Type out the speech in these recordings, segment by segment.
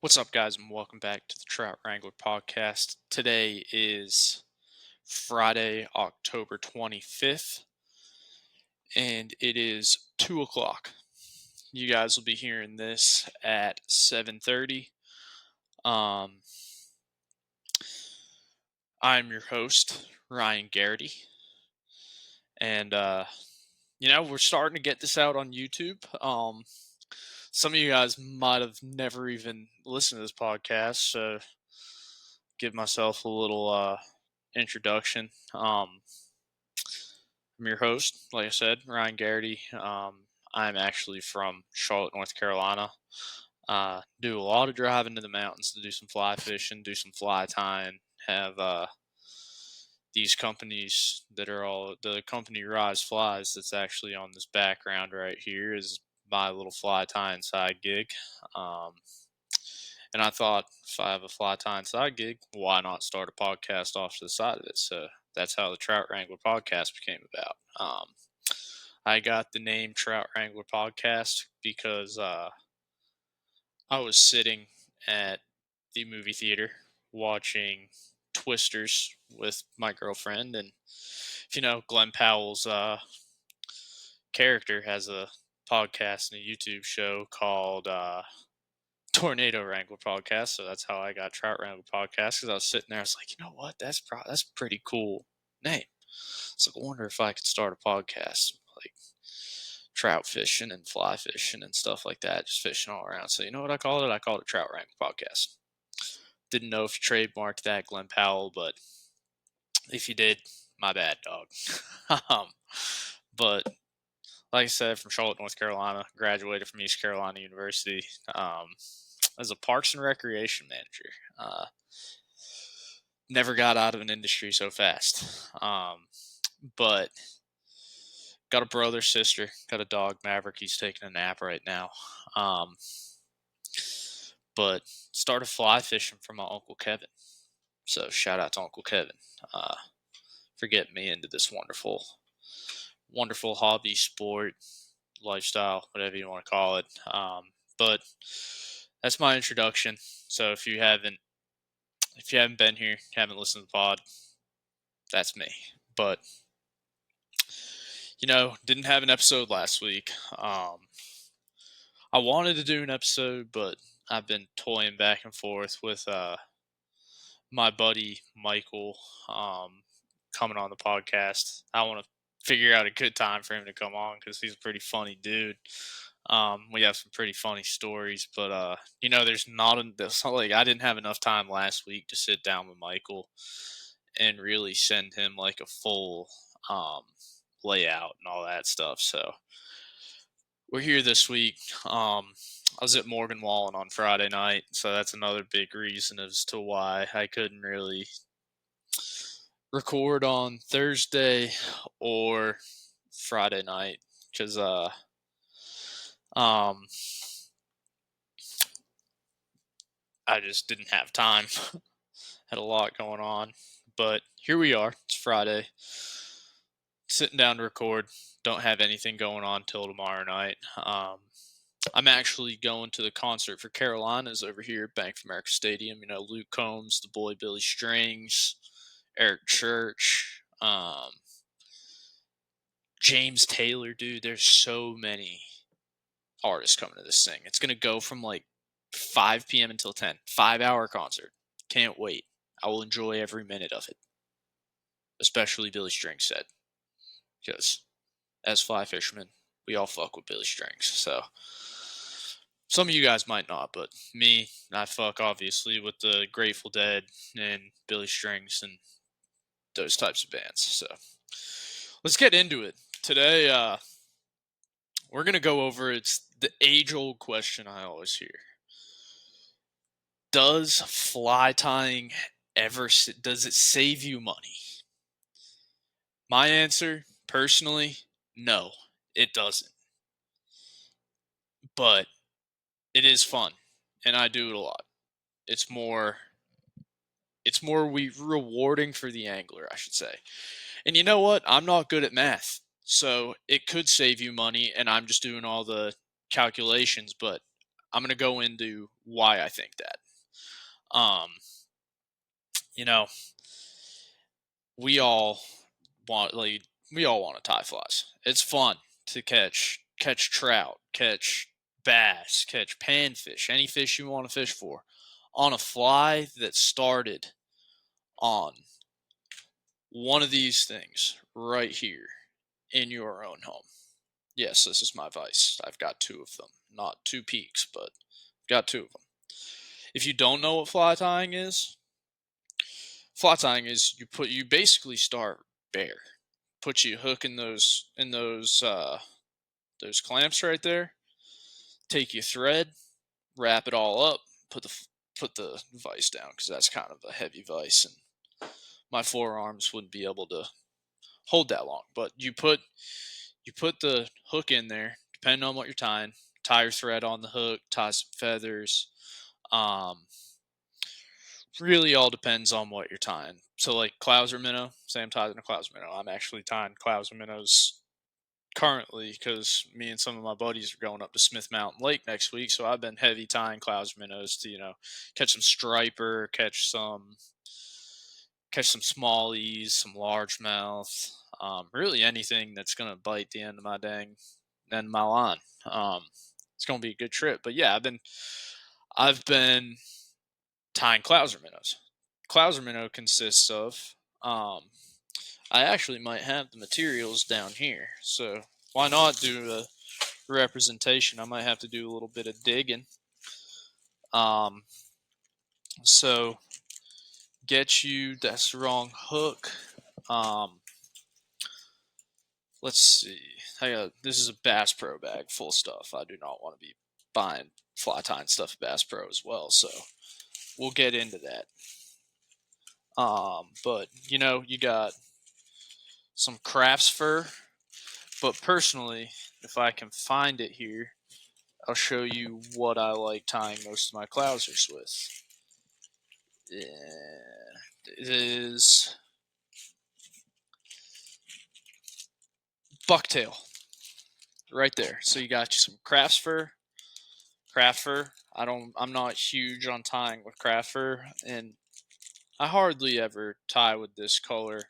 What's up, guys, and welcome back to the Trout Wrangler podcast. Today is Friday, October 25th, and it is 2 o'clock. You guys will be hearing this at 7:30. Um, I'm your host, Ryan Garrity, and, we're starting to get this out on YouTube. Some of you guys might have never even listened to this podcast, so give myself a little introduction. I'm your host, like I said, Ryan Garrity. I'm actually from Charlotte, North Carolina. Do a lot of driving to the mountains to do some fly fishing, do some fly tying. Have these companies that are all the company Rys Flies that's actually on this background right here is my little fly tying side gig. Um, and I thought, if I have a fly tying side gig, why not start a podcast off to the side of it? So that's how the Trout Wrangler podcast became about. I got the name Trout Wrangler podcast because I was sitting at the movie theater watching Twisters with my girlfriend, and if you know, Glenn Powell's character has a podcast and a YouTube show called Tornado Wrangler podcast. So that's how I got Trout Wrangler podcast, because I was sitting there, I was like, you know what, that's a pretty cool name. So I wonder if I could start a podcast like trout fishing and fly fishing and stuff like that, just fishing all around. So you know what I called it? I called it Trout Wrangler podcast. Didn't know if you trademarked that, Glenn Powell, but if you did, my bad, dog. um, but like I said, from Charlotte, North Carolina, graduated from East Carolina University as a Parks and Recreation manager. Never got out of an industry so fast. But got a brother, sister, got a dog, Maverick. He's taking a nap right now. But started fly fishing from my Uncle Kevin. So shout out to Uncle Kevin for getting me into this wonderful hobby, sport, lifestyle, whatever you want to call it. But that's my introduction. So if you haven't been here, haven't listened to the pod, that's me. But didn't have an episode last week. I wanted to do an episode, but I've been toying back and forth with my buddy Michael coming on the podcast. I want to figure out a good time for him to come on because he's a pretty funny dude. We have some pretty funny stories, but there's not like I didn't have enough time last week to sit down with Michael and really send him like a full layout and all that stuff. So we're here this week. I was at Morgan Wallen on Friday night, so that's another big reason as to why I couldn't really record on Thursday or Friday night, because I just didn't have time. Had a lot going on, but here we are. It's Friday. Sitting down to record. Don't have anything going on till tomorrow night. I'm actually going to the concert for Carolinas over here at Bank of America Stadium. Luke Combs, the boy Billy Strings, Eric Church, James Taylor, dude. There's so many artists coming to this thing. It's going to go from like 5 p.m. until 10. 5-hour concert. Can't wait. I will enjoy every minute of it. Especially Billy Strings said. Because as fly fishermen, we all fuck with Billy Strings. So some of you guys might not, but me, I fuck obviously with the Grateful Dead and Billy Strings and those types of bands. So let's get into it. Today, we're going to go over, it's the age-old question I always hear. Does fly tying does it save you money? My answer, personally, no, it doesn't. But it is fun, and I do it a lot. It's more rewarding for the angler, I should say. And you know what? I'm not good at math, so it could save you money, and I'm just doing all the calculations, but I'm going to go into why I think that. You know, we all want to tie flies. It's fun to catch trout, catch bass, catch panfish, any fish you want to fish for, on a fly that started on one of these things right here in your own home. Yes, this is my vice. I've got 2 of them. Not 2 peaks, but got 2 of them. If you don't know what fly tying is you basically start bare. Put your hook in those clamps right there. Take your thread, wrap it all up, put the vise down, because that's kind of a heavy vise and my forearms wouldn't be able to hold that long. But you put the hook in there, depending on what you're tying. Tie your thread on the hook, tie some feathers. Really all depends on what you're tying. So like clouser minnow, say I'm tying a clouser minnow. I'm actually tying clouser minnows currently because me and some of my buddies are going up to Smith Mountain Lake next week. So I've been heavy tying clouser minnows to, catch some striper, catch some smallies, some largemouth, really anything that's going to bite the end of my line. It's going to be a good trip. But yeah, I've been tying clouser minnows. Clouser minnow consists of, I actually might have the materials down here, so why not do a representation? I might have to do a little bit of digging. So that's the wrong hook. Let's see. This is a Bass Pro bag full of stuff. I do not want to be buying fly tying stuff at Bass Pro as well, so we'll get into that. But you got some Crafts fur, but personally, if I can find it here, I'll show you what I like tying most of my clousers with. It is bucktail right there. So you got some craft fur. I'm not huge on tying with craft fur, and I hardly ever tie with this color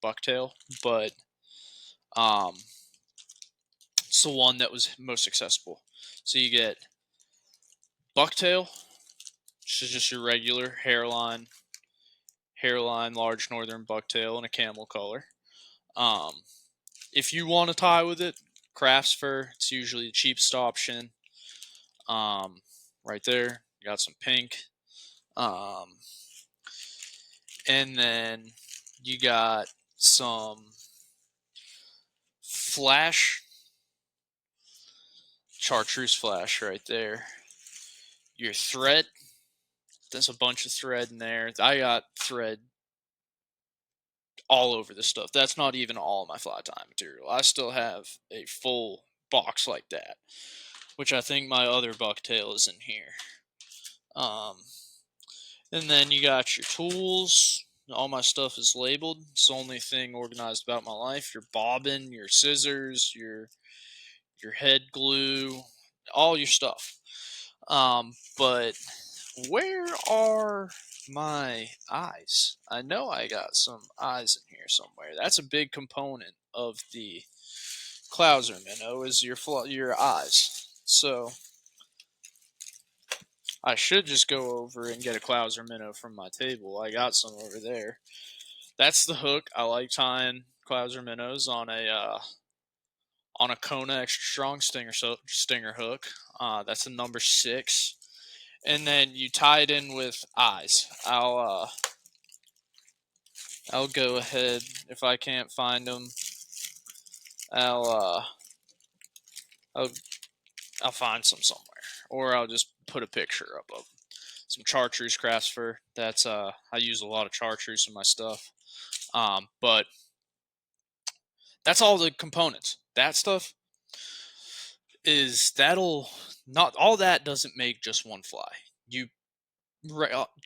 bucktail, but it's the one that was most accessible. So you get bucktail, which is just your regular hairline large northern bucktail in a camel color. If you want to tie with it, crafts fur, it's usually the cheapest option. Right there, you got some pink. And then you got some flash, chartreuse flash right there. Your thread, there's a bunch of thread in there. I got thread all over this stuff. That's not even all of my fly tying material. I still have a full box like that, which I think my other bucktail is in here. And then you got your tools. All my stuff is labeled. It's the only thing organized about my life. Your bobbin, your scissors, your head glue, all your stuff. But where are my eyes? I know I got some eyes in here somewhere. That's a big component of the clouser minnow is your eyes. So I should just go over and get a clouser minnow from my table. I got some over there. That's the hook. I like tying clouser minnows on a Kona extra strong stinger hook. That's a number 6. And then you tie it in with eyes. I'll go ahead, if I can't find them, I'll find some somewhere, or I'll just put a picture up of them. Some chartreuse crafts fur. That's I use a lot of chartreuse in my stuff. But that's all the components. That stuff not all that doesn't make just one fly. You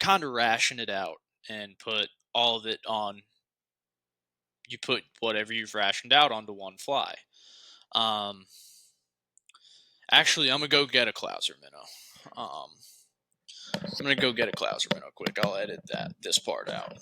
kind of ration it out and put all of it on. You put whatever you've rationed out onto one fly. Actually, I'm gonna go get a Clouser minnow. I'm gonna go get a Clouser minnow quick. I'll edit this part out.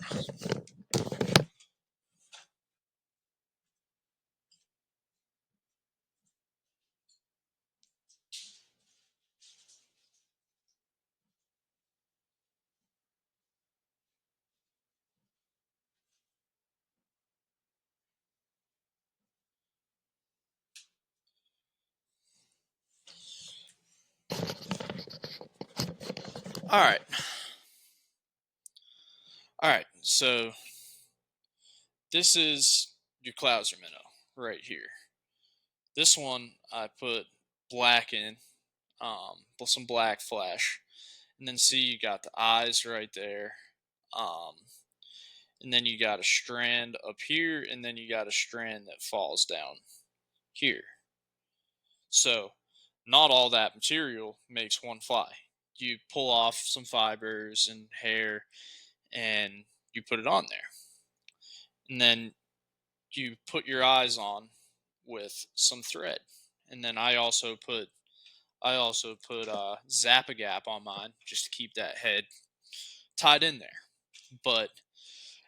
All right. All right. So this is your Clouser minnow right here. This one I put black in, with some black flash, and then see you got the eyes right there, and then you got a strand up here, and then you got a strand that falls down here. So not all that material makes one fly. You pull off some fibers and hair, and you put it on there, and then you put your eyes on with some thread, and then I also put Zap-A-Gap on mine just to keep that head tied in there. But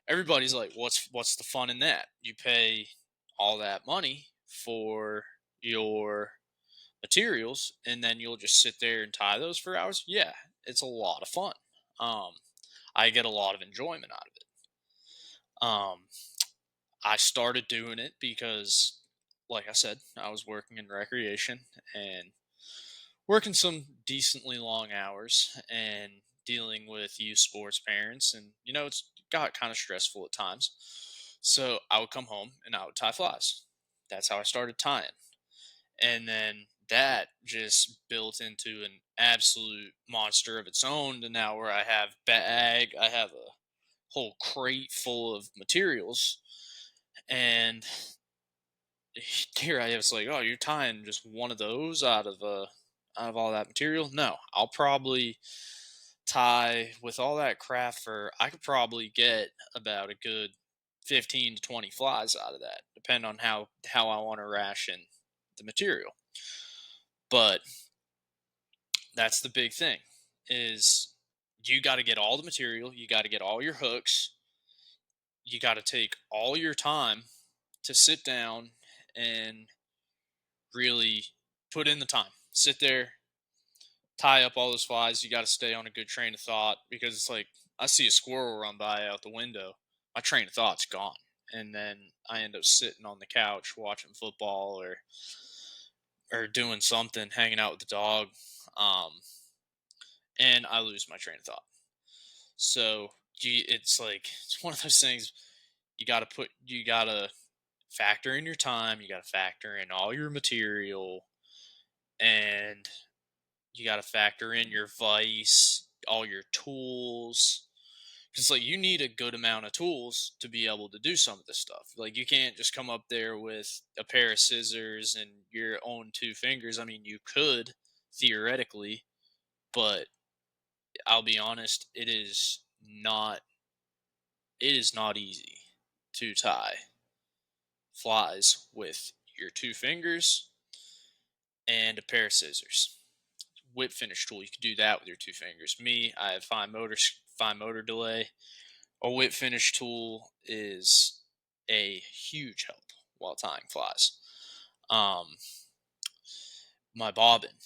everybody's like, what's the fun in that? You pay all that money for your materials, and then you'll just sit there and tie those for hours. Yeah, it's a lot of fun. Um, I get a lot of enjoyment out of it. I started doing it because, like I said, I was working in recreation and working some decently long hours and dealing with youth sports parents, and it's got kind of stressful at times. So I would come home and I would tie flies. That's how I started tying. And then that just built into an absolute monster of its own to now where I have a whole crate full of materials. And here I was like, oh, you're tying just one of those out of all that material? No, I'll probably tie with all that craft fur. I could probably get about a good 15 to 20 flies out of that, depending on how I want to ration the material. But that's the big thing is you got to get all the material, you got to get all your hooks, you got to take all your time to sit down and really put in the time. Sit there, tie up all those flies. You got to stay on a good train of thought because it's like I see a squirrel run by out the window, my train of thought's gone, and then I end up sitting on the couch watching football or doing something, hanging out with the dog, and I lose my train of thought. So it's like it's one of those things you gotta factor in your time, you gotta factor in all your material, and you got to factor in your vice, all your tools. Because, like, you need a good amount of tools to be able to do some of this stuff. Like, you can't just come up there with a pair of scissors and your own two fingers. I mean, you could, theoretically, but I'll be honest, it is not easy to tie flies with your two fingers and a pair of scissors. Whip finish tool, you can do that with your two fingers. Me, I have fine motor delay. A whip finish tool is a huge help while tying flies. My bobbin,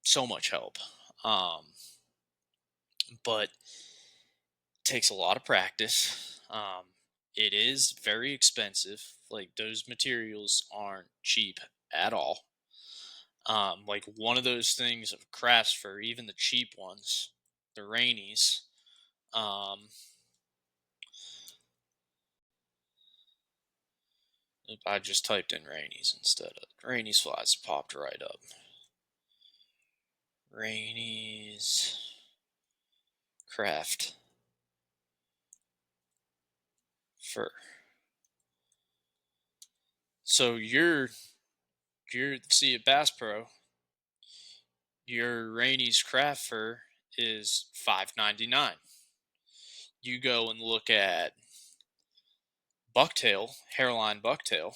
so much help. But takes a lot of practice. It is very expensive. Like, those materials aren't cheap at all. Like, one of those things of crafts for even the cheap ones, the rainies. I just typed in rainies instead of rainies flies, popped right up. Rainies craft fur. So see at Bass Pro, your Rainey's craft fur is $5.99. You go and look at bucktail, hairline bucktail.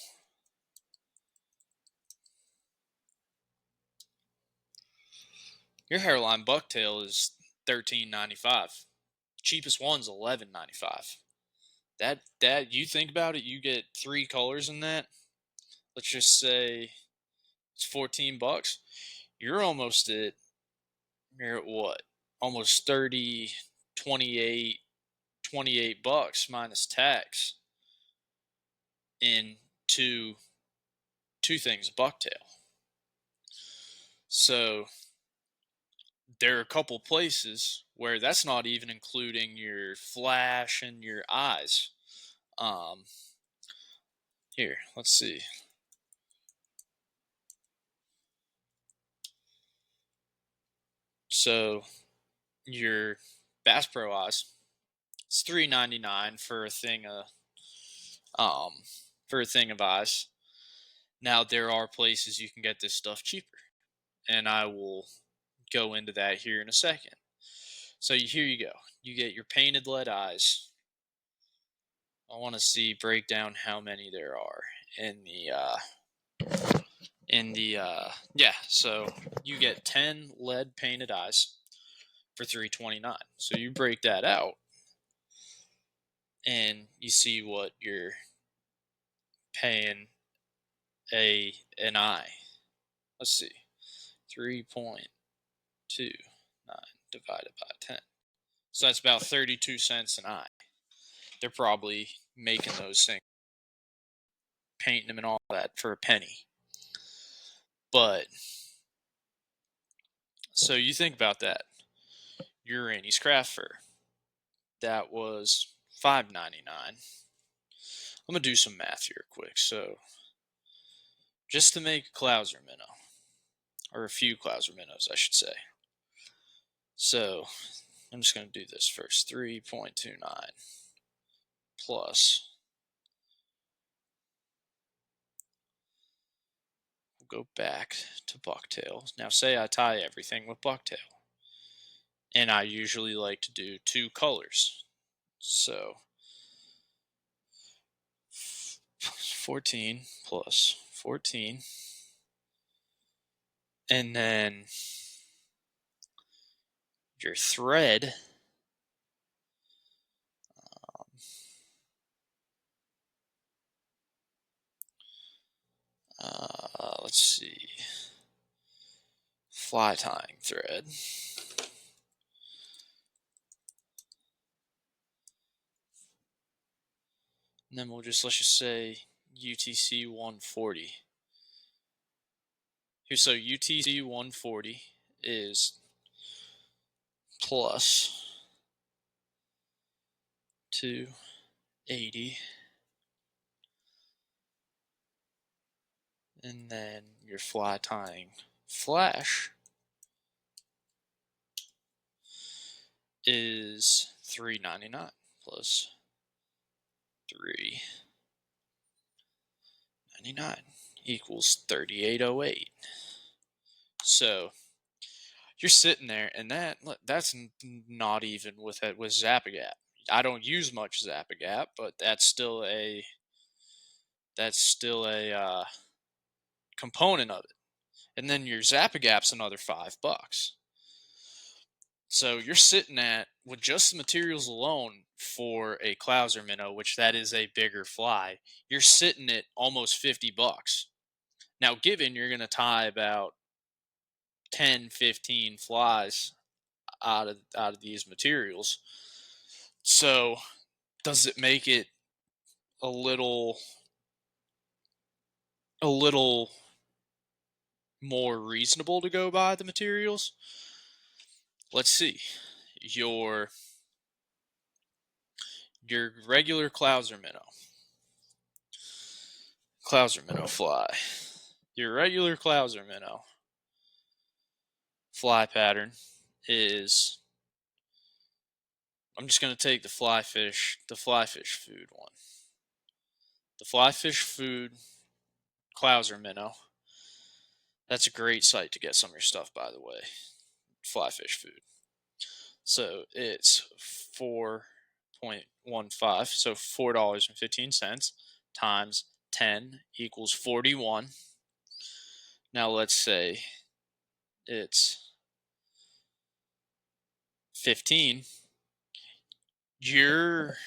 Your hairline bucktail is $13.95. Cheapest one's $11.95. That you think about it, you get 3 colors in that. Let's just say it's $14. You're almost at you're at what? Almost 30, 28, $28 minus tax in two things bucktail. So there are a couple places where that's not even including your flash and your eyes. Here, let's see. So your Bass Pro eyes, it's $3.99 for a thing of eyes. Now there are places you can get this stuff cheaper, and I will go into that here in a second. So here you go. You get your painted lead eyes. I want to break down how many there are in the yeah. So you get 10 lead painted eyes for $3.29. So you break that out, and you see what you're paying an eye. Let's see, 3.29 divided by 10. So that's about 32 cents an eye. They're probably making those things, painting them and all that for a penny. But so you think about that. Your Rainey's Craft Fur, that was $5.99. I'm gonna do some math here quick. So just to make a Clouser minnow, or a few Clouser minnows, I should say. So I'm just gonna do this first. 3.29 plus. We'll go back to bucktail. Now say I tie everything with bucktail. And I usually like to do 2 colors. So 14 plus 14. And then your thread, let's see, fly tying thread. And then let's just say UTC 140. Here, so UTC 140 is plus 280. And then your fly tying flash is $3.99 plus $3.99 equals $38.08. So you're sitting there, and that's not even with Zap-A-Gap. I don't use much Zap-A-Gap, but that's still a component of it. And then your Zap-A-Gap's another $5. So you're sitting at, with just the materials alone for a Clouser minnow, which that is a bigger fly, you're sitting at almost $50. Now, given you're going to tie about 10, 15 flies out of these materials, so does it make it a little more reasonable to go buy the materials? Let's see. Your regular Clouser minnow fly. Your regular Clouser minnow fly pattern is, I'm just going to take the fly fish food one. The fly fish food Clouser minnow. That's a great site to get some of your stuff, by the way. Fly fish food. So it's 4.15, so $4.15 times 10 equals 41. Now let's say it's 15, you're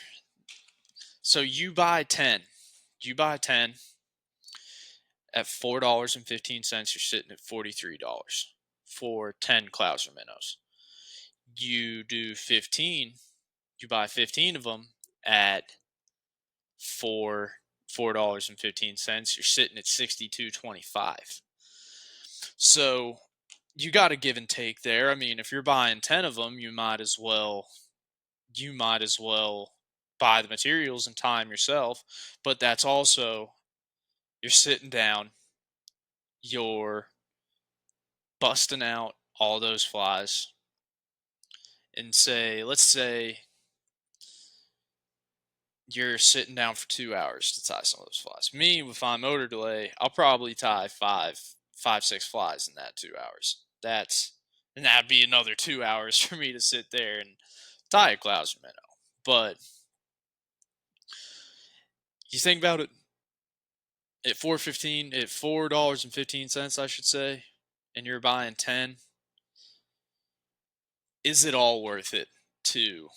so you buy 10. You buy 10 at $4.15, you're sitting at $43 for 10 Clouser minnows. You do 15, you buy 15 of them at $4.15, you're sitting at $62.25. So you got to give and take there. I mean, if you're buying 10 of them, you might as well buy the materials and time yourself. But that's also, you're sitting down, you're busting out all those flies, and let's say you're sitting down for 2 hours to tie some of those flies. Me, with my motor delay, I'll probably tie six flies in that 2 hours. And that'd be another 2 hours for me to sit there and tie a Clouser minnow. But you think about it, at $4.15, I should say, and you're buying 10, is it all worth it to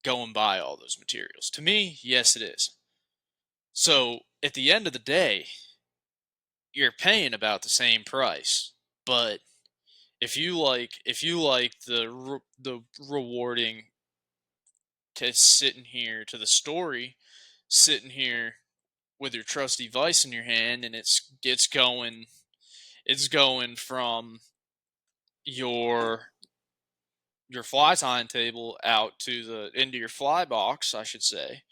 go and buy all those materials? To me, yes, it is. So at the end of the day, you're paying about the same price. But if you like the rewarding to sitting here, to the story, sitting here with your trusty vise in your hand, and it's going from your fly tying table out to into your fly box, I should say,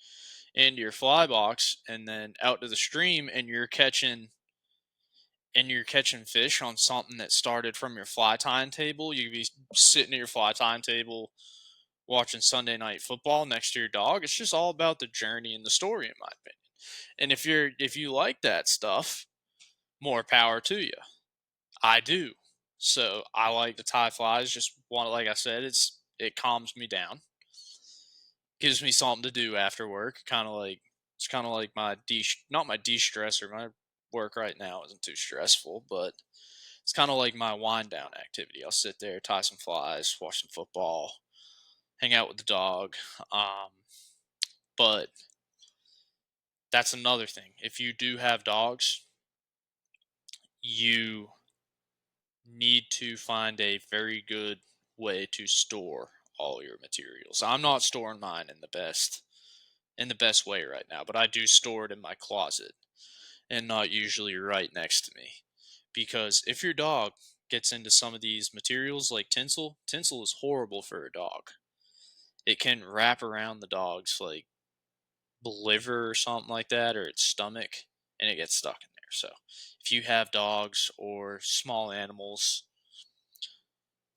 into your fly box, and then out to the stream, and you're catching fish on something that started from your fly tying table. You could be sitting at your fly tying table watching Sunday Night Football next to your dog. It's just all about the journey and the story, in my opinion. And if you like that stuff, more power to you. I do. So I like to tie flies. Just like I said, it calms me down, gives me something to do after work. It's kind of like not my de-stressor. My work right now isn't too stressful, but it's kind of like my wind down activity. I'll sit there, tie some flies, watch some football, hang out with the dog. But that's another thing. If you do have dogs, you need to find a very good way to store all your materials. I'm not storing mine in the best way right now, but I do store it in my closet and not usually right next to me. Because if your dog gets into some of these materials like tinsel is horrible for a dog. It can wrap around the dog's like liver or something like that, or its stomach, and it gets stuck in there. So if you have dogs or small animals,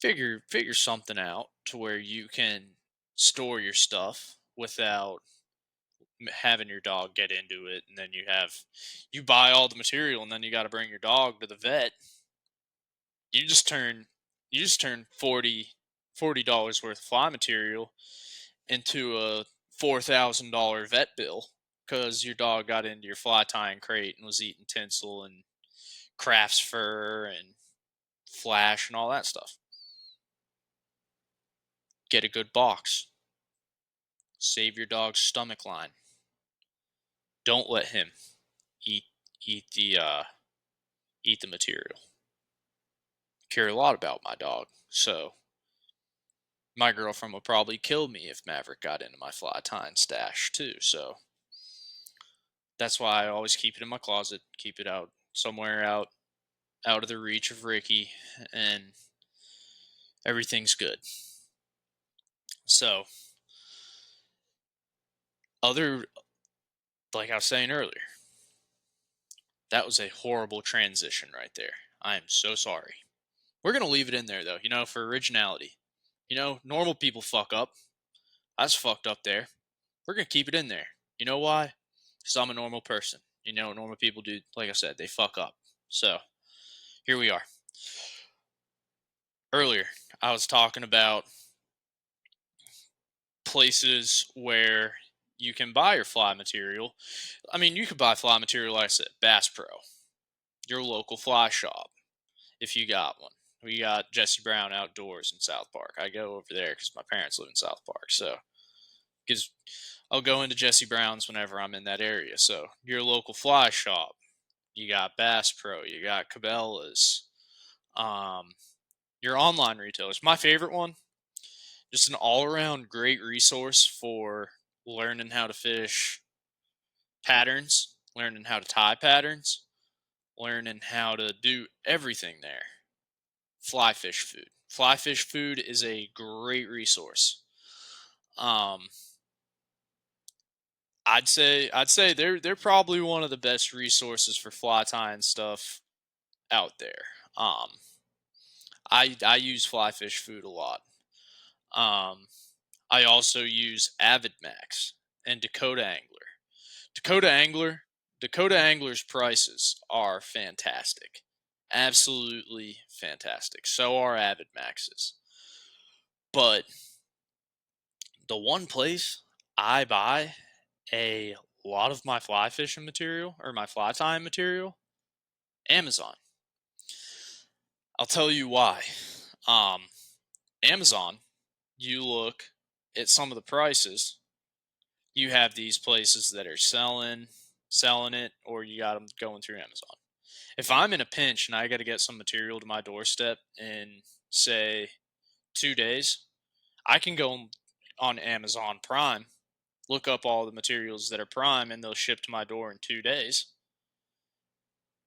figure something out to where you can store your stuff without having your dog get into it, and then you buy all the material, and then you got to bring your dog to the vet. You just turn $40 worth of fly material into a $4,000 vet bill because your dog got into your fly tying crate and was eating tinsel and crafts fur and flash and all that stuff. Get a good box. Save your dog's stomach line. Don't let him eat the material. I care a lot about my dog, so my girlfriend would probably kill me if Maverick got into my fly tying stash too. So that's why I always keep it in my closet, keep it out somewhere out of the reach of Ricky, and everything's good. So like I was saying earlier, that was a horrible transition right there. I am so sorry. We're going to leave it in there though, for originality. Normal people fuck up. I was fucked up there. We're going to keep it in there. You know why? Because I'm a normal person. Normal people do, like I said, they fuck up. So here we are. Earlier, I was talking about places where you can buy your fly material. I mean, you could buy fly material, like I said, Bass Pro, your local fly shop, if you got one. We got Jesse Brown Outdoors in South Park. I go over there because my parents live in South Park. So, because I'll go into Jesse Brown's whenever I'm in that area. So, your local fly shop, you got Bass Pro, you got Cabela's, um, your online retailers. My favorite one, just an all around great resource for learning how to fish patterns, learning how to tie patterns, learning how to do everything there. Fly fish food. Fly fish food is a great resource. Um, I'd say they're probably one of the best resources for fly tying stuff out there. Um, I use fly fish food a lot. Um, I also use Avid Max and Dakota Angler. Dakota Angler, Dakota Angler's prices are fantastic. Absolutely fantastic. So are Avid Max's. But the one place I buy a lot of my fly fishing material or my fly tying material, Amazon. I'll tell you why. Um, Amazon, you look at some of the prices, you have these places that are selling it, or you got them going through Amazon. If I'm in a pinch and I got to get some material to my doorstep in, say, 2 days, I can go on Amazon Prime, look up all the materials that are Prime, and they'll ship to my door in 2 days.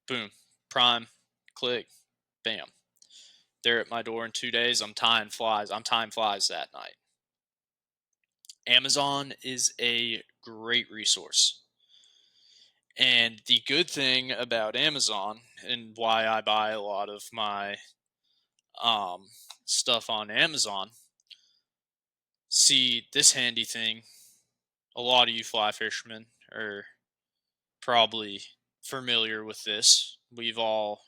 Boom, Prime, click, bam. They're at my door in 2 days. I'm tying flies. I'm tying flies that night. Amazon is a great resource. And the good thing about Amazon and why I buy a lot of my stuff on Amazon, see this handy thing. A lot of you fly fishermen are probably familiar with this. We've all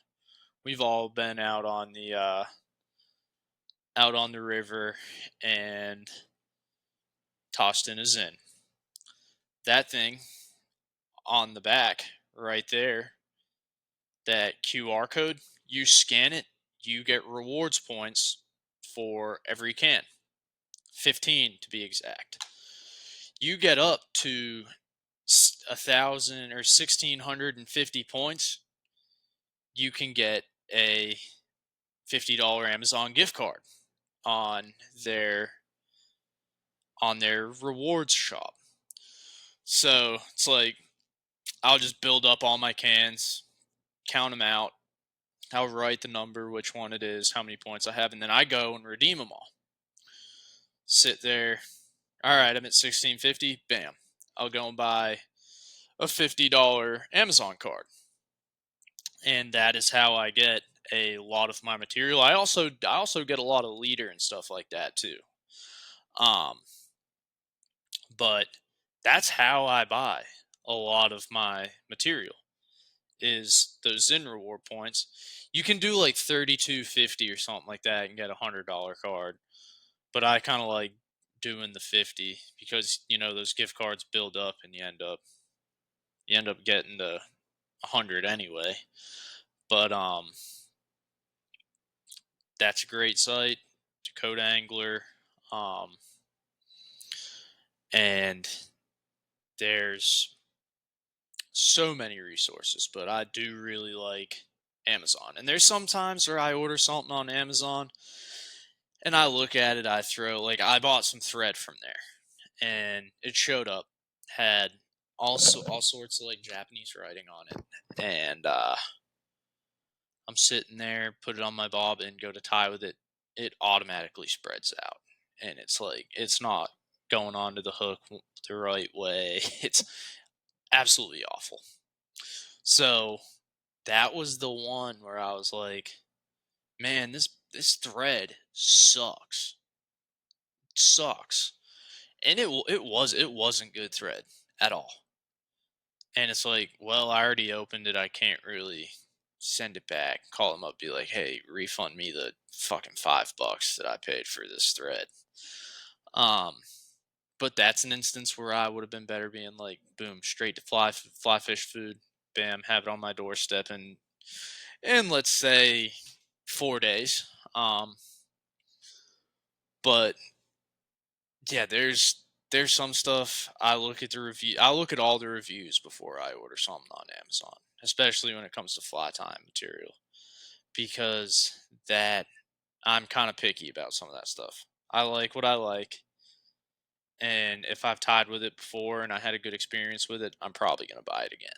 been out on the river and tossed in a Zen. That thing on the back right there, that QR code, you scan it, you get rewards points for every can. 15 to be exact. You get up to 1,000 or 1,650 points, you can get a $50 Amazon gift card on their rewards shop. So it's like I'll just build up all my cans, count them out, I'll write the number, which one it is, how many points I have, and then I go and redeem them all. Sit there. All right, I'm at 1650. Bam. I'll go and buy a $50 Amazon card. And that is how I get a lot of my material. I also get a lot of leader and stuff like that too. But that's how I buy a lot of my material, is those Zen reward points. You can do like 32.50 or something like that and get $100 card. But I kind of like doing the 50 because those gift cards build up and you end up getting the 100 anyway. But that's a great site, Dakota Angler. And there's so many resources, but I do really like Amazon. And there's some times where I order something on Amazon and I look at it, I bought some thread from there and it showed up, had all sorts of like Japanese writing on it. And I'm sitting there, put it on my bobbin, go to tie with it. It automatically spreads out. And it's like, it's not going onto the hook the right way. It's absolutely awful. So that was the one where I was like, man, this thread sucks. It sucks. And it wasn't good thread at all. And it's like, well, I already opened it. I can't really send it back, call them up, be like, hey, refund me the fucking $5 that I paid for this thread. But that's an instance where I would have been better being like, boom, straight to fly fish food, bam, have it on my doorstep in let's say 4 days. But yeah, there's some stuff I look at the review. I look at all the reviews before I order something on Amazon, especially when it comes to fly time material, because that I'm kind of picky about some of that stuff. I like what I like, and if I've tied with it before and I had a good experience with it, I'm probably going to buy it again.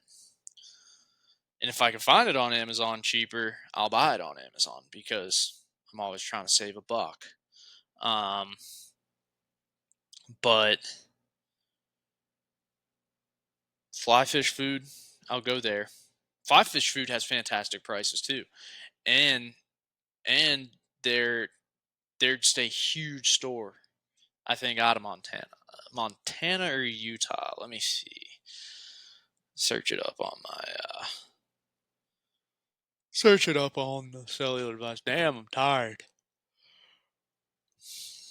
And if I can find it on Amazon cheaper, I'll buy it on Amazon because I'm always trying to save a buck. But fly fish food, I'll go there. Fly fish food has fantastic prices too, and and they're just a huge store. I think out of Montana or Utah. Let me see. Search it up on my search it up on the cellular device. Damn, I'm tired.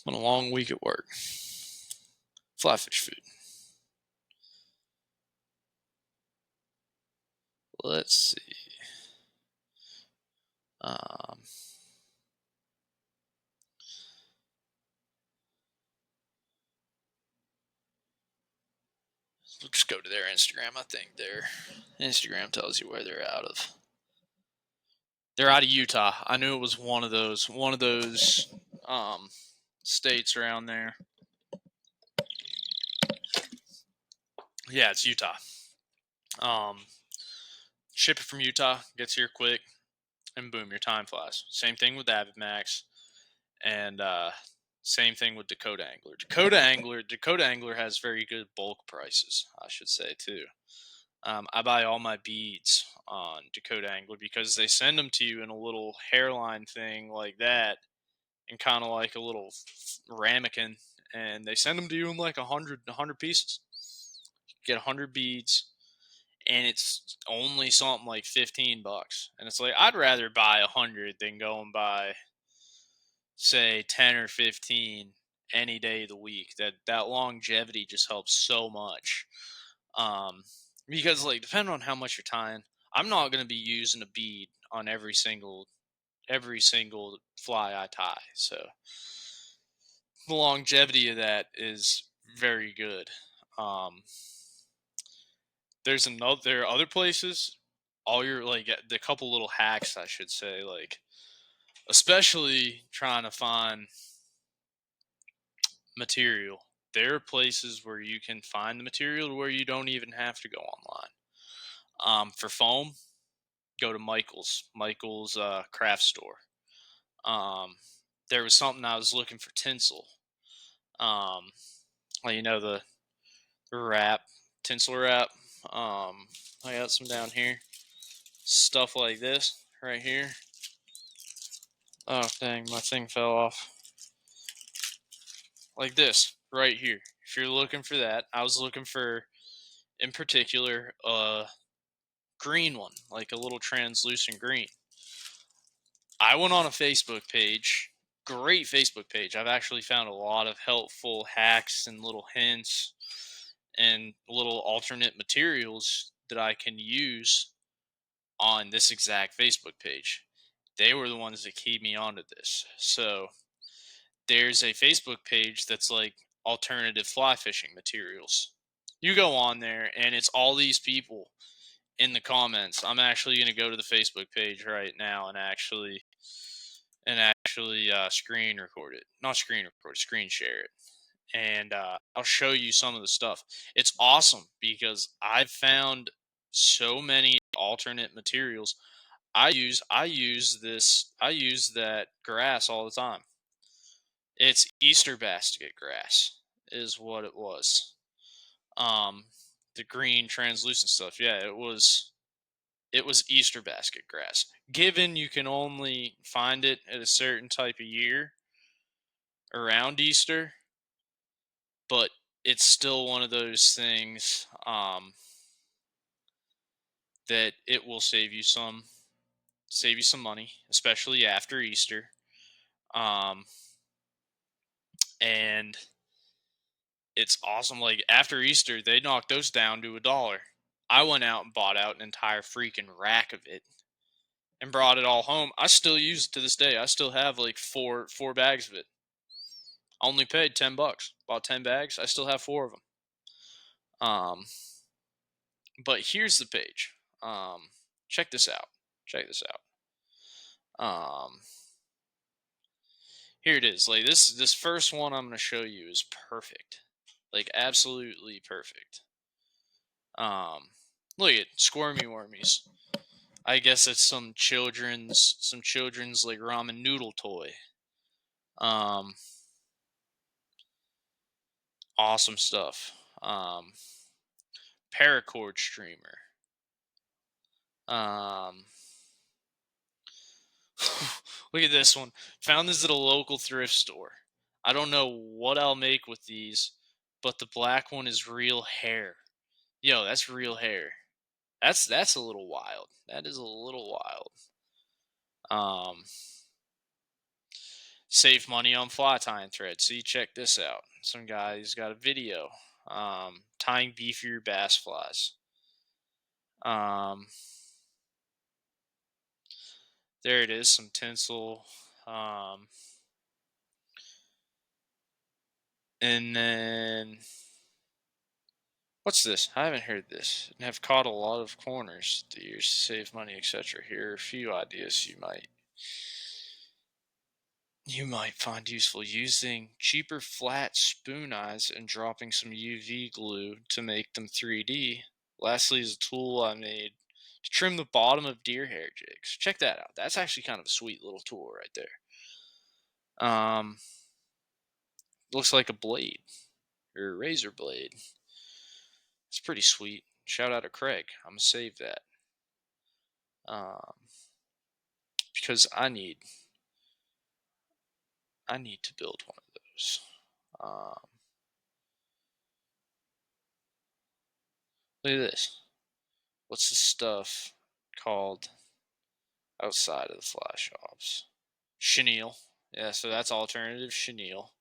On a long week at work. Fly fish food. Let's see. Um, we'll just go to their Instagram. I think their Instagram tells you where they're out of. They're out of Utah. I knew it was one of those states around there. Yeah, it's Utah. Ship it from Utah, gets here quick, and boom, your time flies. Same thing with Avid Max, and same thing with Dakota Angler. Dakota Angler has very good bulk prices, I should say too. I buy all my beads on Dakota Angler because they send them to you in a little hairline thing like that, and kind of like a little ramekin, and they send them to you in like 100 pieces. You get 100 beads, and it's only something like $15. And it's like, I'd rather buy 100 than go and buy, say, 10 or 15 any day of the week. That longevity just helps so much. Because like, depending on how much you're tying, I'm not going to be using a bead on every single fly I tie. So the longevity of that is very good. Um, there are other places, all your like the couple little hacks I should say, like especially trying to find material. There are places where you can find the material where you don't even have to go online. For foam, go to Michael's craft store. There was something I was looking for tinsel. Well, the wrap, tinsel wrap. I got some down here. Stuff like this right here. Oh, dang, my thing fell off. Like this right here. If you're looking for that, I was looking for, in particular, a green one, like a little translucent green. I went on a Facebook page, great Facebook page. I've actually found a lot of helpful hacks and little hints and little alternate materials that I can use on this exact Facebook page. They were the ones that keyed me onto this. So there's a Facebook page that's like alternative fly fishing materials. You go on there and it's all these people in the comments. I'm actually going to go to the Facebook page right now and actually screen record it. Not screen record, screen share it. And I'll show you some of the stuff. It's awesome because I've found so many alternate materials. I use that grass all the time. It's Easter basket grass is what it was. The green translucent stuff. Yeah, it was Easter basket grass. Given you can only find it at a certain type of year around Easter, but it's still one of those things that it will save you some money, especially after Easter. And it's awesome. Like after Easter, they knocked those down to $1. I went out and bought out an entire freaking rack of it and brought it all home. I still use it to this day. I still have like four bags of it. I only paid $10. Bought 10 bags. I still have 4 of them. But here's the page. Check this out. Check this out. Here it is. Like this first one I'm gonna show you is perfect. Like absolutely perfect. Look at Squirmy Wormies. I guess it's some children's like ramen noodle toy. Awesome stuff. Paracord streamer. Look at this one. Found this at a local thrift store. I don't know what I'll make with these, but the black one is real hair. Yo, that's real hair. That's a little wild. That is a little wild. Save money on fly tying thread. See, check this out. Some guy's got a video. Tying beefier bass flies. There it is, some tinsel. And then, what's this? I haven't heard this. And have caught a lot of corners the years to save money, etc. Here are a few ideas you might find useful. Using cheaper flat spoon eyes and dropping some UV glue to make them 3D. Lastly is a tool I made to trim the bottom of deer hair jigs. Check that out. That's actually kind of a sweet little tool right there. Looks like a blade or a razor blade. It's pretty sweet. Shout out to Craig. I'm gonna save that because I need to build one of those. Look at this. What's the stuff called outside of the fly shops? Chenille. Yeah, so that's alternative chenille.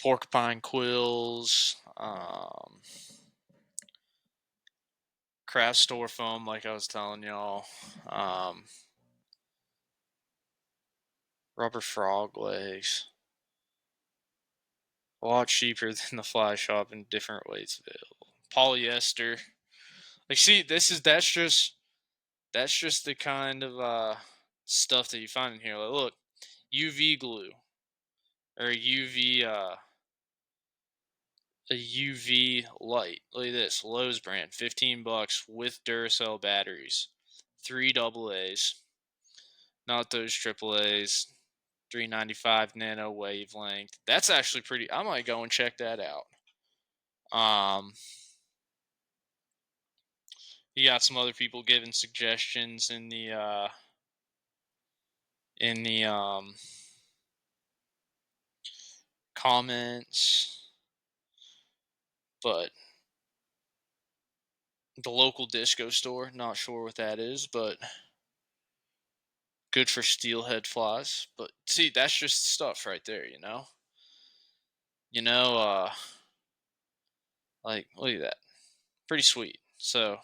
Porcupine quills. Craft store foam, like I was telling y'all. Rubber frog legs. A lot cheaper than the fly shop in different weights available. Polyester. Like, see, that's just the kind of stuff that you find in here. Like, look, UV glue or a UV light. Look at this, Lowe's brand, $15 with Duracell batteries, 3 AA's, not those AA's. 395 nano wavelength. That's actually pretty. I might go and check that out. You got some other people giving suggestions in the comments, but the local disco store, not sure what that is, but good for steelhead flies. But see, that's just stuff right there, like, look at that, pretty sweet. So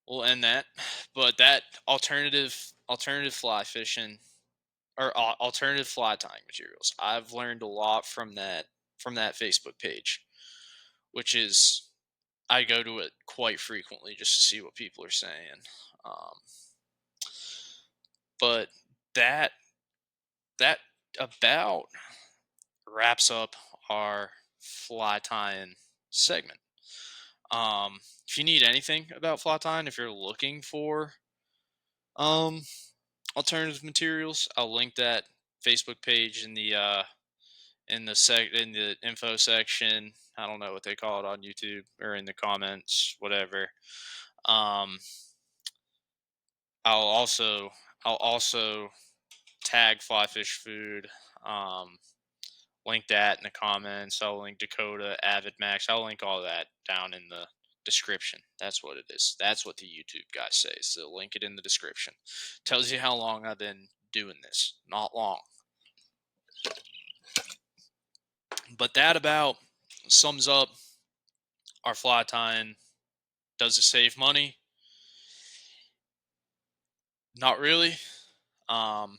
we'll end that, but that alternative fly fishing or alternative fly tying materials, I've learned a lot from that Facebook page, which is, I go to it quite frequently just to see what people are saying. But that about wraps up our fly tying segment. If you need anything about fly tying, if you're looking for alternative materials, I'll link that Facebook page in the info section. I don't know what they call it on YouTube, or in the comments, whatever. I'll also tag Fly Fish Food. Link that in the comments. I'll link Dakota, Avid Max. I'll link all that down in the description. That's what it is. That's what the YouTube guys say. So link it in the description. Tells you how long I've been doing this. Not long. But that about sums up our fly tying. Does it save money? Not really. Um,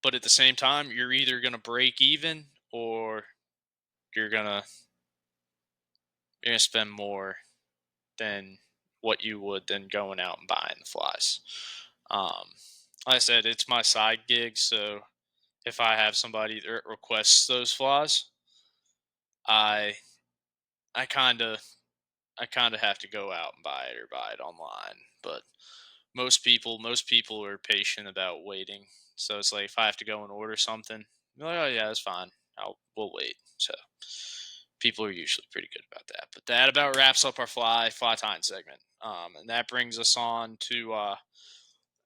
but at the same time, you're either going to break even or you're going to spend more than what you would than going out and buying the flies. Like I said, it's my side gig, so if I have somebody that requests those flies, I I kind of have to go out and buy it or buy it online. But most people are patient about waiting. So it's like if I have to go and order something, they're like, oh yeah, that's fine. We'll wait. So people are usually pretty good about that. But that about wraps up our fly tying segment. And that brings us on to a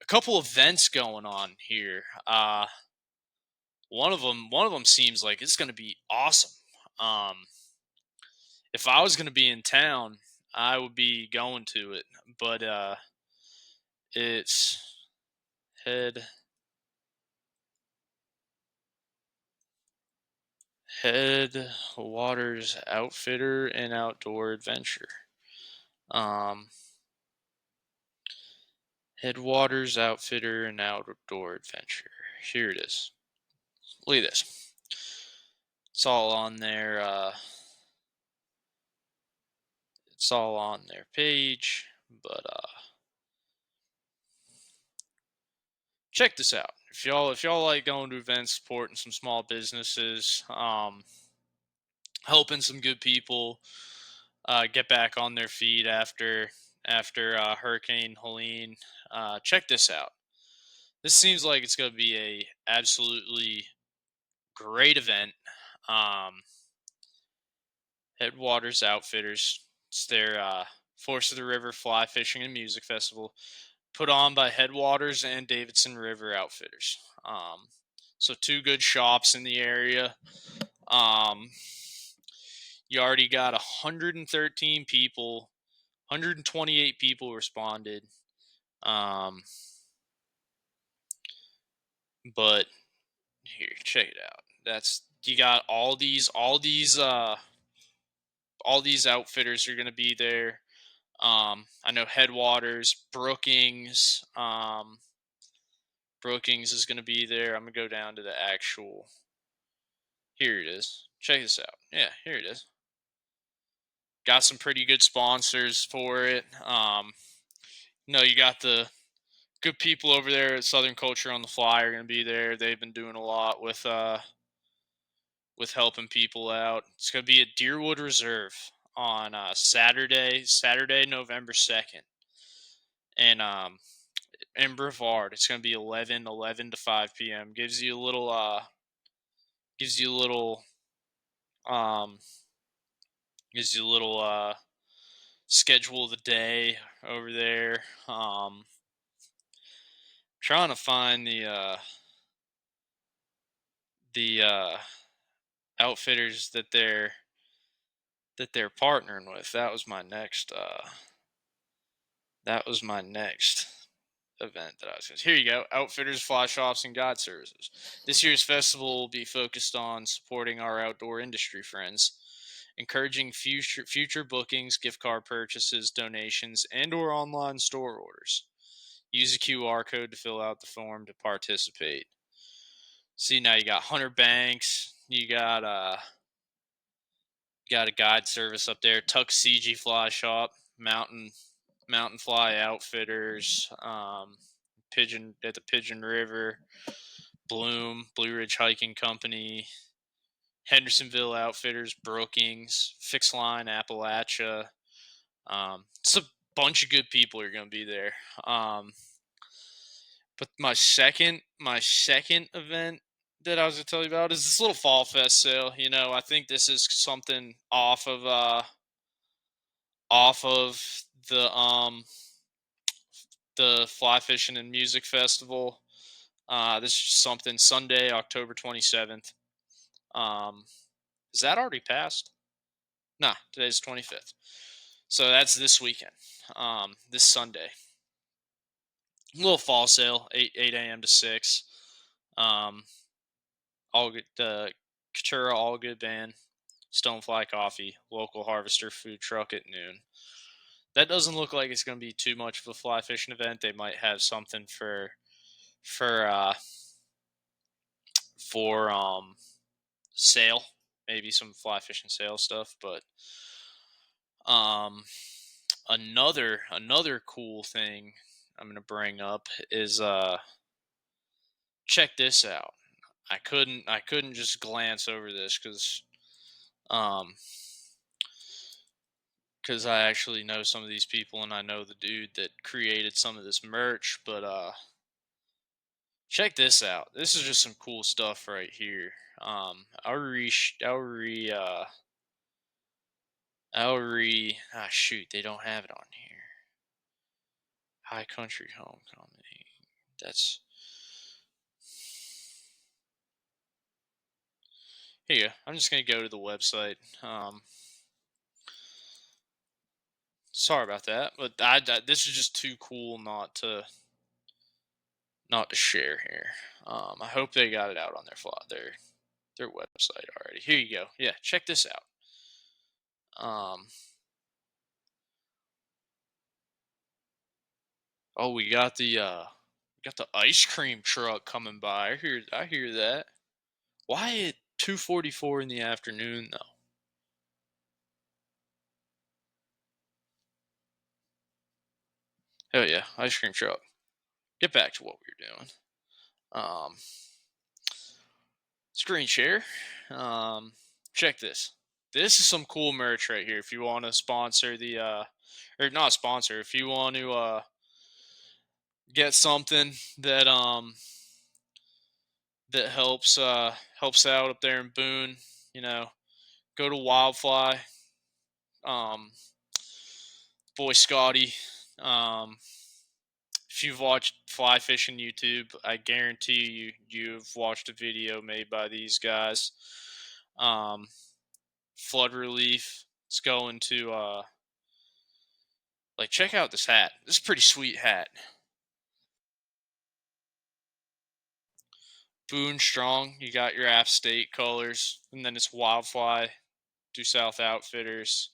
couple events going on here. One of them seems like it's going to be awesome. Um, if I was going to be in town, I would be going to it. But it's head Headwaters Outfitter and Outdoor Adventure. Um, Headwaters Outfitter and Outdoor Adventure. Here it is. Look at this. It's all on their page, but check this out. If y'all like going to events, supporting some small businesses, helping some good people get back on their feet after Hurricane Helene, check this out. This seems like it's going to be a absolutely great event. Um, Headwaters Outfitters. It's their Force of the River Fly Fishing and Music Festival, put on by Headwaters and Davidson River Outfitters. So two good shops in the area. Um, you already got 113 people, 128 people responded. Um, but here, check it out. That's you got all these outfitters are going to be there. I know Headwaters, Brookings is going to be there. I'm going to go down to the actual. Here it is. Check this out. Yeah, here it is. Got some pretty good sponsors for it. You got the good people over there at Southern Culture on the Fly are going to be there. They've been doing a lot with helping people out. It's going to be at Deerwood Reserve on Saturday, November 2nd. And in Brevard, it's going to be 11 to 5 p.m. Gives you a little um gives you a little schedule of the day over there. Trying to find the outfitters that they're partnering with. That was my next event that I was going to. Here you go. Outfitters, fly shops, and guide services. This year's festival will be focused on supporting our outdoor industry friends, encouraging future bookings, gift card purchases, donations, and or online store orders. Use a QR code to fill out the form to participate. See, now you got Hunter Banks, you got a guide service up there, Tuckasegee Fly Shop, Mountain Fly Outfitters, Pigeon at the Pigeon River, Blue Ridge Hiking Company, Hendersonville Outfitters, Brookings, Fix Line, Appalachia. It's a bunch of good people are going to be there. But my second event that I was going to tell you about is this little Fall Fest sale. I think this is something off of the Fly Fishing and Music Festival. This is something Sunday, October 27th. Is that already passed? Nah, today's 25th. So that's this weekend. This Sunday. Little fall sale, 8 a.m. to 6. All Katura All Good Band, Stonefly Coffee, local harvester food truck at noon. That doesn't look like it's going to be too much of a fly fishing event. They might have something for sale, maybe some fly fishing sale stuff. But um, another cool thing I'm gonna bring up is check this out. I couldn't just glance over this um because I actually know some of these people and I know the dude that created some of this merch. But check this out. This is just some cool stuff right here. Shoot, they don't have it on here. High Country Homecoming. That's here you go. I'm just gonna go to the website. Sorry about that, but this is just too cool not to share here. I hope they got it out on their website already. Here you go. Yeah, check this out. Oh, we got the ice cream truck coming by. I hear that. Why at 2:44 in the afternoon though? Oh yeah, ice cream truck. Get back to what we were doing. Um, Screen share. Check this. This is some cool merch right here. If you want to sponsor or not sponsor, if you want to get something that helps out up there in Boone, you know, go to Wildfly. Um, boy Scotty. Um, if you've watched fly fishing YouTube, I guarantee you've watched a video made by these guys. Flood relief. It's going to check out this hat. This is a pretty sweet hat. Boone Strong. You got your App State colors, and then it's Wildfly, Due South Outfitters.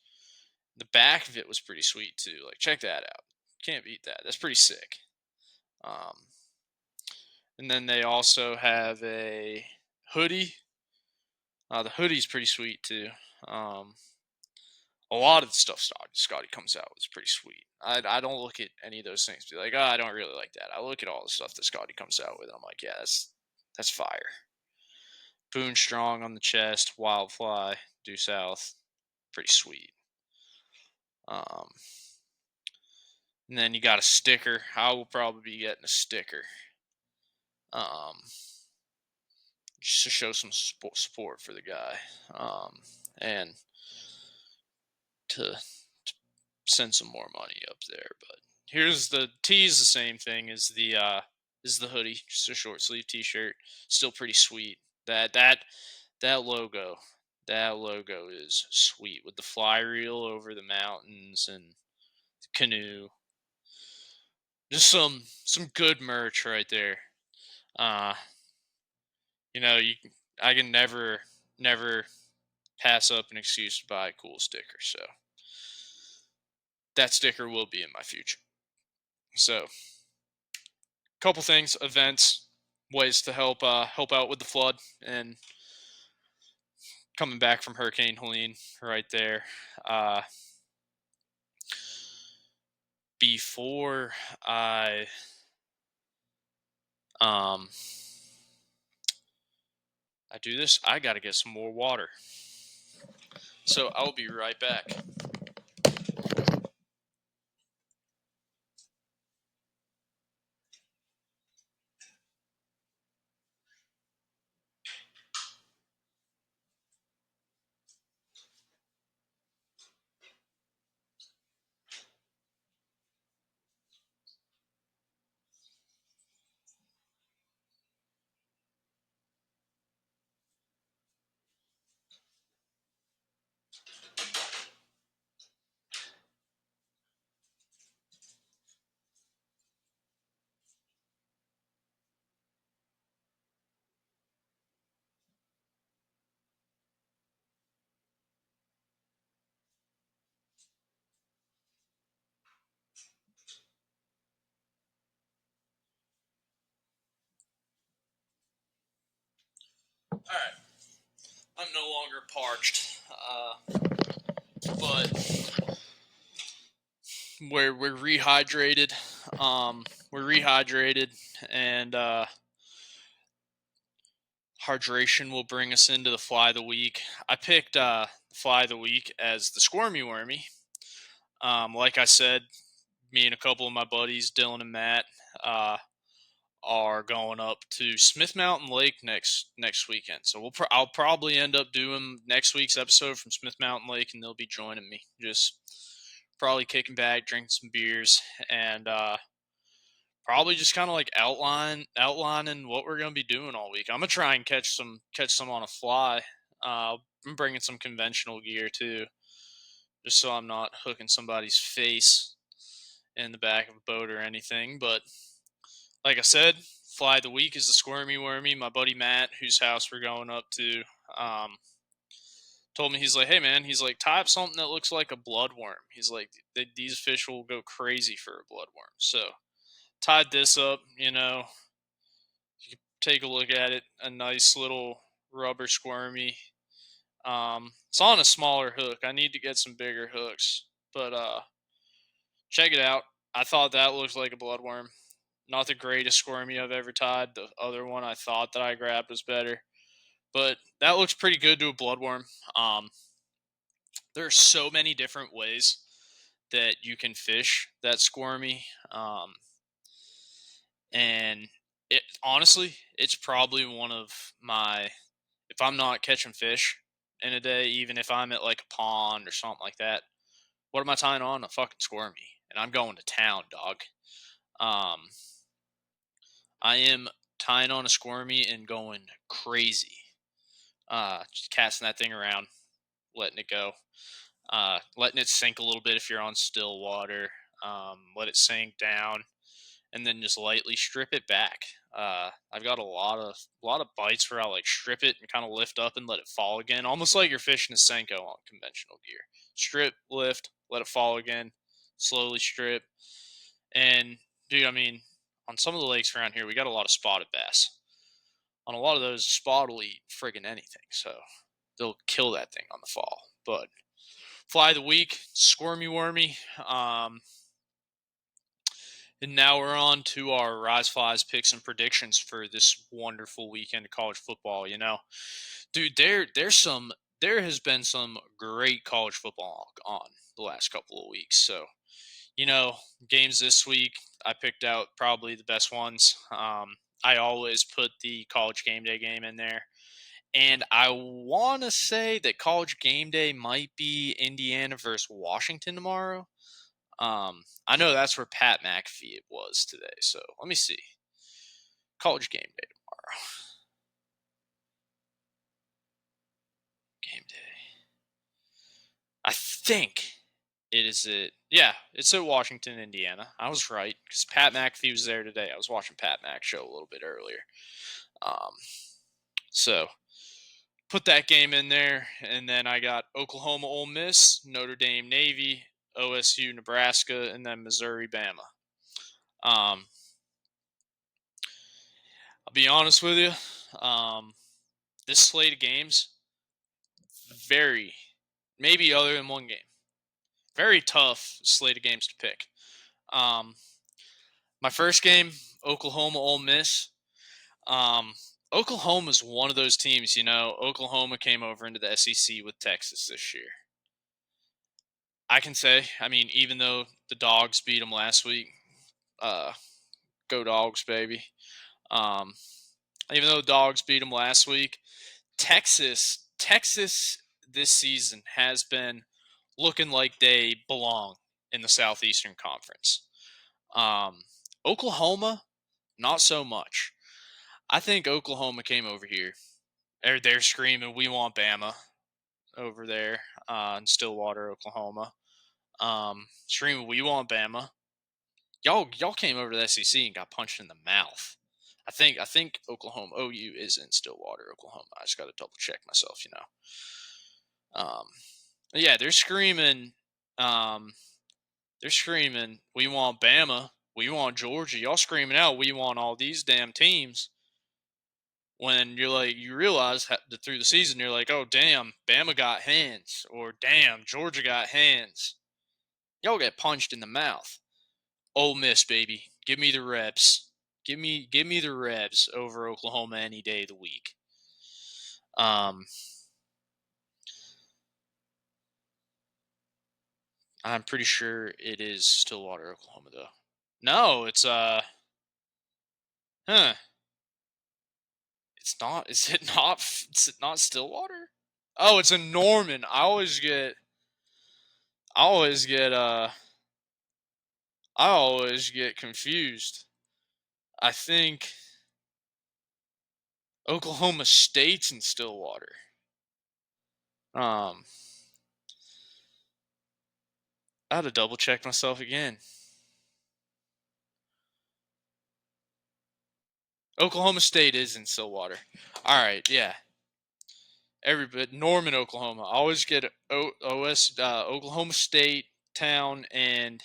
The back of it was pretty sweet too. Like check that out. Can't beat that. That's pretty sick. And then they also have a hoodie. The hoodie's pretty sweet too. A lot of the stuff Scotty comes out with is pretty sweet. I don't look at any of those things and be like, I don't really like that. I look at all the stuff that Scotty comes out with, and I'm like, yeah, that's fire. Boone Strong on the chest, Wildfly, Due South, pretty sweet. And then you got a sticker. I will probably be getting a sticker. Just to show some support for the guy. And to send some more money up there. But here's the tee is the same thing as the hoodie, just a short sleeve t-shirt. Still pretty sweet. That logo. That logo is sweet with the fly reel over the mountains and the canoe. Just some good merch right there. I can never pass up an excuse to buy a cool sticker. So that sticker will be in my future. So, couple things, events, ways to help out with the flood and coming back from Hurricane Helene right there. Before I do this, I got to get some more water. So I'll be right back. All right. I'm no longer parched, but we're rehydrated. We're rehydrated, and hydration will bring us into the fly of the week. I picked the fly of the week as the squirmy wormy. Like I said, me and a couple of my buddies, Dylan and Matt, are going up to Smith Mountain Lake next weekend. So I'll probably end up doing next week's episode from Smith Mountain Lake, and they'll be joining me. Just probably kicking back, drinking some beers, and probably just kind of like outlining what we're gonna be doing all week. I'm gonna try and catch some on a fly. I'm bringing some conventional gear too, just so I'm not hooking somebody's face in the back of a boat or anything. But like I said, fly of the week is the squirmy wormy. My buddy Matt, whose house we're going up to, told me, he's like, hey man, he's like, tie up something that looks like a bloodworm. He's like, these fish will go crazy for a bloodworm. So tied this up, you can take a look at it. A nice little rubber squirmy. It's on a smaller hook. I need to get some bigger hooks, but check it out. I thought that looked like a bloodworm. Not the greatest squirmy I've ever tied. The other one I thought that I grabbed was better, but that looks pretty good to a bloodworm. There are so many different ways that you can fish that squirmy, and it honestly, it's probably one of my, if I'm not catching fish in a day, even if I'm at like a pond or something like that, what am I tying on? A fucking squirmy, and I'm going to town, dog. Um, I am tying on a squirmy and going crazy. Just casting that thing around, letting it go, letting it sink a little bit if you're on still water. Let it sink down, and then just lightly strip it back. I've got a lot of bites where I like strip it and kind of lift up and let it fall again, almost like you're fishing a Senko on conventional gear. Strip, lift, let it fall again, slowly strip. And dude, I mean, on some of the lakes around here, we got a lot of spotted bass. On a lot of those, spot will eat friggin' anything, so they'll kill that thing on the fall. But fly of the week, squirmy wormy. And now we're on to our Rys Flies picks and predictions for this wonderful weekend of college football. Dude, there has been some great college football on the last couple of weeks. So, games this week, I picked out probably the best ones. I always put the college game day game in there. And I want to say that college game day might be Indiana versus Washington tomorrow. I know that's where Pat McAfee was today. So let me see. College game day tomorrow. Game day. I think it is at, yeah, it's at Washington, Indiana. I was right because Pat McAfee was there today. I was watching Pat Mac show a little bit earlier. So put that game in there, and then I got Oklahoma, Ole Miss, Notre Dame, Navy, OSU, Nebraska, and then Missouri, Bama. I'll be honest with you. This slate of games, maybe other than one game, very tough slate of games to pick. My first game, Oklahoma, Ole Miss. Oklahoma is one of those teams, Oklahoma came over into the SEC with Texas this year. I can say, even though the Dogs beat them last week, go Dogs, baby. Even though the Dogs beat them last week, Texas this season has been looking like they belong in the Southeastern Conference. Oklahoma, not so much. I think Oklahoma came over here. They're screaming, "We want Bama!" over there in Stillwater, Oklahoma. Screaming, "We want Bama!" Y'all came over to the SEC and got punched in the mouth. I think Oklahoma OU is in Stillwater, Oklahoma. I just got to double check myself, Yeah, they're screaming. We want Bama. We want Georgia. Y'all screaming out, we want all these damn teams. when you're like, you realize that through the season, you're like, oh, damn, Bama got hands, or damn, Georgia got hands. Y'all get punched in the mouth. Ole Miss, baby. Give me the Rebs. Give me the Rebs over Oklahoma any day of the week. I'm pretty sure it is Stillwater, Oklahoma, though. No, it's It's not. Is it not? Is it not Stillwater? Oh, it's in Norman. I always get confused. I think Oklahoma State's in Stillwater. I had to double check myself again. Oklahoma State is in Stillwater. All right, yeah. Everybody, Norman, Oklahoma. I always get Oklahoma State town and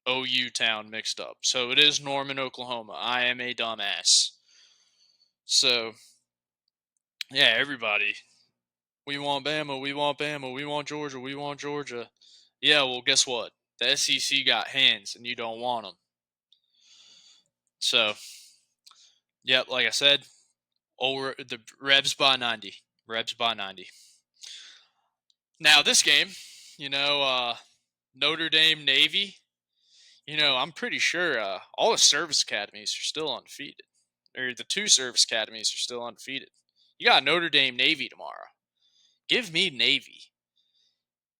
OU town mixed up. So it is Norman, Oklahoma. I am a dumbass. So, yeah, everybody. We want Bama. We want Bama. We want Georgia. We want Georgia. Yeah, well, guess what? The SEC got hands, and you don't want them. So, yep, like I said, over the Rebs by 90. Rebs by 90. Now, this game, Notre Dame Navy, I'm pretty sure all the service academies are still undefeated. Or the 2 service academies are still undefeated. You got Notre Dame Navy tomorrow. Give me Navy.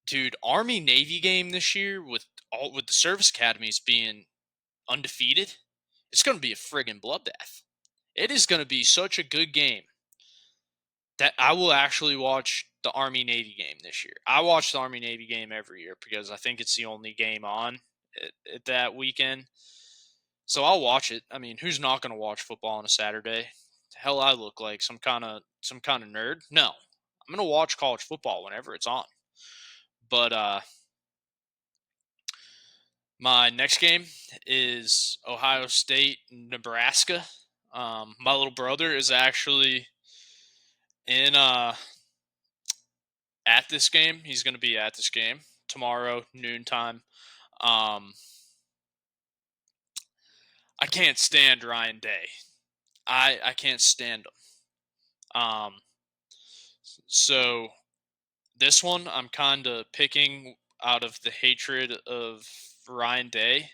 Dude, Army Navy game this year with the service academies being undefeated, it's going to be a friggin' bloodbath. It is going to be such a good game that I will actually watch the Army Navy game this year. I watch the Army Navy game every year because I think it's the only game on at that weekend. So I'll watch it. I mean, who's not going to watch football on a Saturday? Hell, I look like some kind of nerd. No, I'm going to watch college football whenever it's on. But my next game is Ohio State, Nebraska. My little brother is actually in at this game. He's going to be at this game tomorrow noontime. I can't stand Ryan Day. I can't stand him. So this one I'm kind of picking out of the hatred of Ryan Day.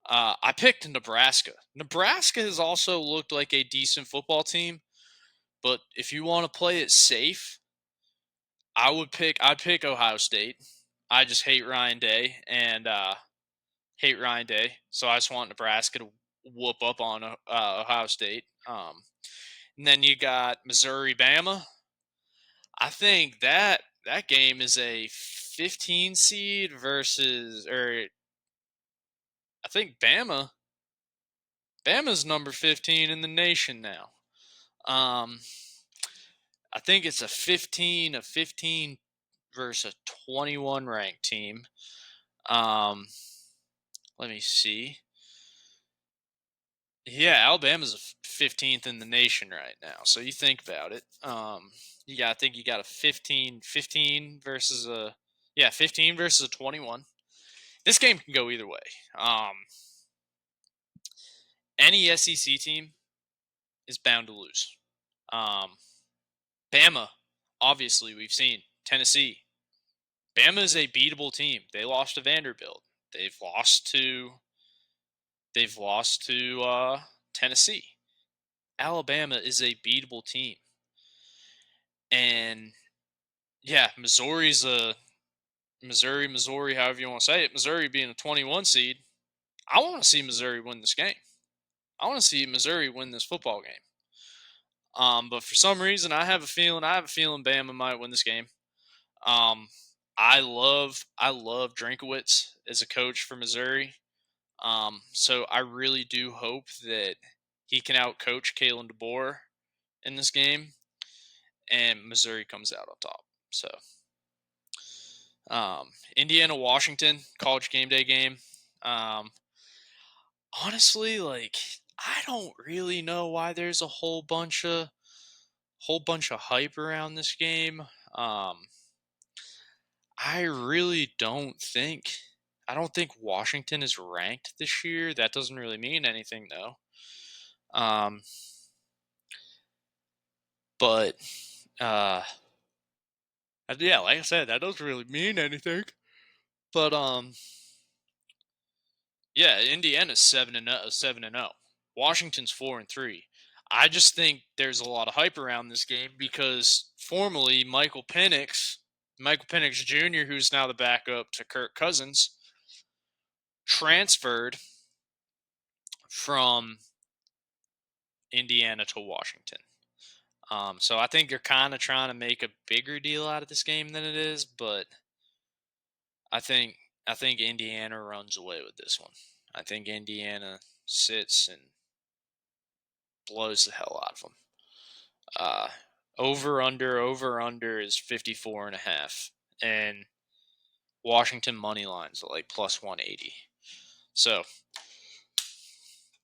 I picked Nebraska. Nebraska has also looked like a decent football team, but if you want to play it safe, I'd pick Ohio State. I just hate Ryan Day and so I just want Nebraska to whoop up on Ohio State. And then you got Missouri, Bama. I think that game is a 15 seed versus, or I think Bama's number 15 in the nation now. I think it's a 15 versus a 21 ranked team. Let me see. Yeah, Alabama's 15th in the nation right now. So you think about it. I think you got a 15 versus a 15 versus a 21. This game can go either way. Any SEC team is bound to lose. Bama, obviously, we've seen Tennessee. Bama is a beatable team. They lost to Vanderbilt. They've lost to Tennessee. Alabama is a beatable team. And yeah, Missouri, however you want to say it, Missouri being a 21 seed, I want to see Missouri win this game. I want to see Missouri win this football game. But for some reason, I have a feeling Bama might win this game. I love Drinkowitz as a coach for Missouri. So I really do hope that he can outcoach Kalen DeBoer in this game, and Missouri comes out on top. So, Indiana, Washington, college game day game. Honestly, I don't really know why there's a whole bunch of whole bunch of hype around this game. I really don't think. I don't think Washington is ranked this year. That doesn't really mean anything, though. Um, but yeah, like I said, that doesn't really mean anything. But yeah, Indiana's 7-0. Washington's 4-3. I just think there's a lot of hype around this game because formerly Michael Penix Jr., who's now the backup to Kirk Cousins, transferred from Indiana to Washington. So I think they're kind of trying to make a bigger deal out of this game than it is, but I think Indiana runs away with this one. I think Indiana sits and blows the hell out of them. Over under is 54.5, and Washington money lines are like plus 180. So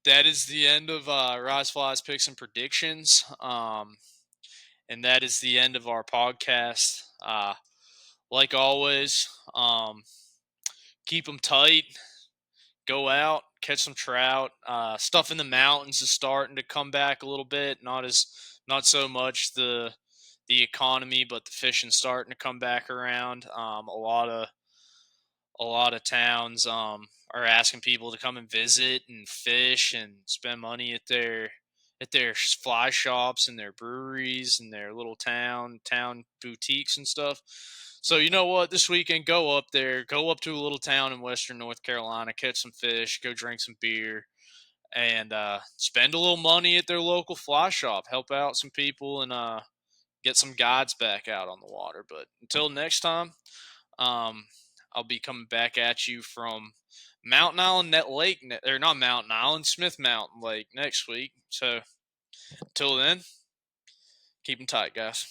that is the end of Rys Flies picks and predictions. And that is the end of our podcast. Like always, keep them tight. Go out, catch some trout. Stuff in the mountains is starting to come back a little bit. Not so much the economy, but the fishing starting to come back around. A lot of towns are asking people to come and visit and fish and spend money at their fly shops and their breweries and their little town boutiques and stuff. So you know what? This weekend, go up there, go up to a little town in western North Carolina, catch some fish, go drink some beer, and spend a little money at their local fly shop. Help out some people and get some guides back out on the water. But until next time, um, I'll be coming back at you from Mountain Island Net Lake, or not Mountain Island, Smith Mountain Lake next week. So until then, keep them tight, guys.